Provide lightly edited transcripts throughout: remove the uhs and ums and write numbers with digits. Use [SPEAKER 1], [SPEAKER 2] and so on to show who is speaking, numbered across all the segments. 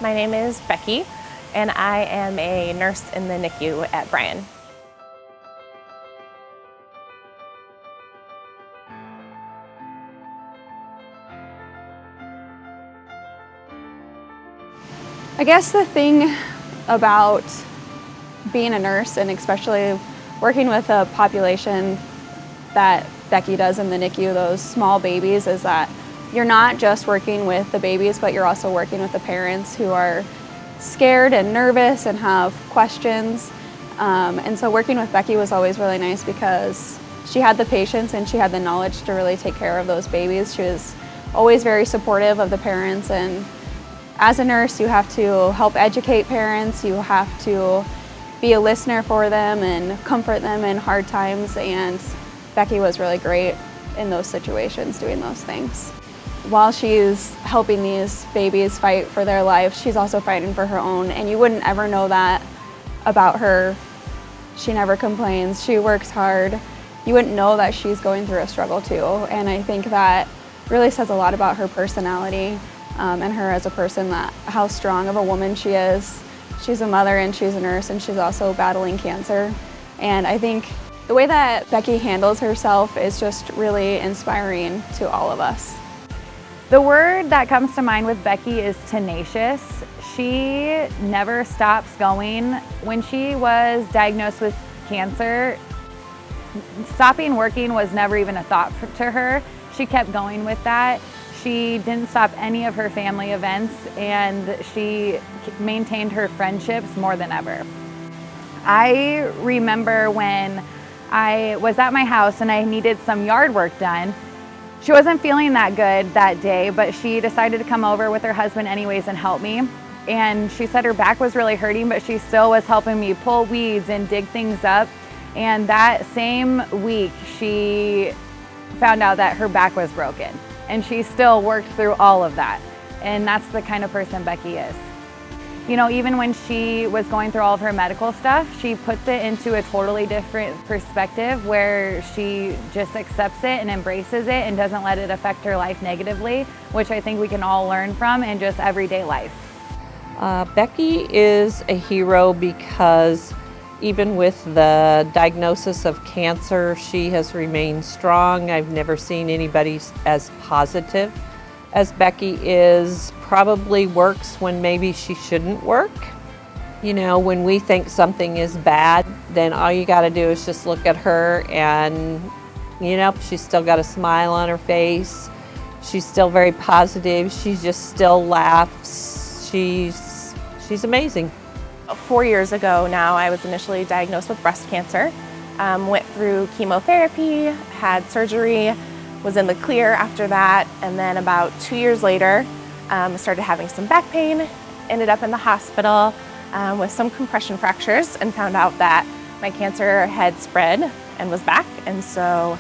[SPEAKER 1] My name is Becky, and I am a nurse in the NICU at Bryan.
[SPEAKER 2] I guess the thing about being a nurse, and especially working with a population that Becky does in the NICU, those small babies, is that you're not just working with the babies, but you're also working with the parents who are scared and nervous and have questions. And so working with Becky was always really nice because she had the patience and she had the knowledge to really take care of those babies. She was always very supportive of the parents, and as a nurse, you have to help educate parents, you have to be a listener for them and comfort them in hard times, and Becky was really great in those situations doing those things. While she's helping these babies fight for their life, she's also fighting for her own, and you wouldn't ever know that about her. She never complains, she works hard. You wouldn't know that she's going through a struggle too, and I think that really says a lot about her personality and her as a person, that how strong of a woman she is. She's a mother and she's a nurse, and she's also battling cancer. And I think the way that Becky handles herself is just really inspiring to all of us.
[SPEAKER 3] The word that comes to mind with Becky is tenacious. She never stops going. When she was diagnosed with cancer, stopping working was never even a thought to her. She kept going with that. She didn't stop any of her family events, and she maintained her friendships more than ever. I remember when I was at my house and I needed some yard work done. She wasn't feeling that good that day, but she decided to come over with her husband anyways and help me. And she said her back was really hurting, but she still was helping me pull weeds and dig things up. And that same week, she found out that her back was broken. And she still worked through all of that. And that's the kind of person Becky is. You know, even when she was going through all of her medical stuff, she puts it into a totally different perspective where she just accepts it and embraces it and doesn't let it affect her life negatively, which I think we can all learn from in just everyday life.
[SPEAKER 4] Becky is a hero because even with the diagnosis of cancer, she has remained strong. I've never seen anybody as positive as Becky is. Probably works when maybe she shouldn't work. You know, when we think something is bad, then all you got to do is just look at her and, you know, she's still got a smile on her face. She's still very positive. She just still laughs. She's amazing.
[SPEAKER 1] 4 years ago now, I was initially diagnosed with breast cancer. Went through chemotherapy, had surgery, was in the clear after that, and then about 2 years later, started having some back pain, ended up in the hospital with some compression fractures, and found out that my cancer had spread and was back. And so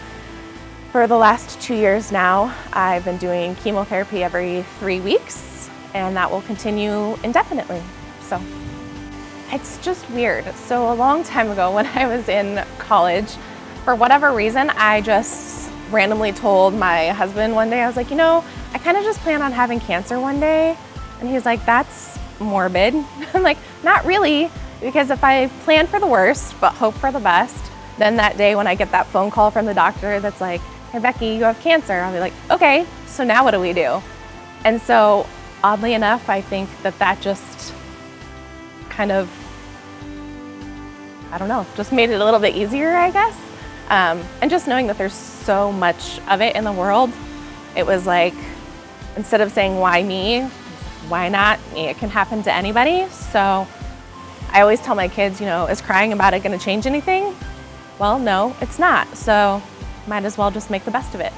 [SPEAKER 1] for the last 2 years now, I've been doing chemotherapy every 3 weeks, and that will continue indefinitely. So it's just weird. So a long time ago when I was in college, for whatever reason, I just randomly told my husband one day, I was like, you know, I kind of just plan on having cancer one day. And he's like, that's morbid. I'm like, not really, because if I plan for the worst but hope for the best, then that day when I get that phone call from the doctor that's like, hey Becky, you have cancer, I'll be like, okay, so now what do we do? And so oddly enough, I think that just kind of, I don't know, just made it a little bit easier, I guess. And just knowing that there's so much of it in the world, it was like, instead of saying, why me? Why not me? It can happen to anybody. So I always tell my kids, you know, is crying about it going to change anything? Well, no, it's not. So might as well just make the best of it.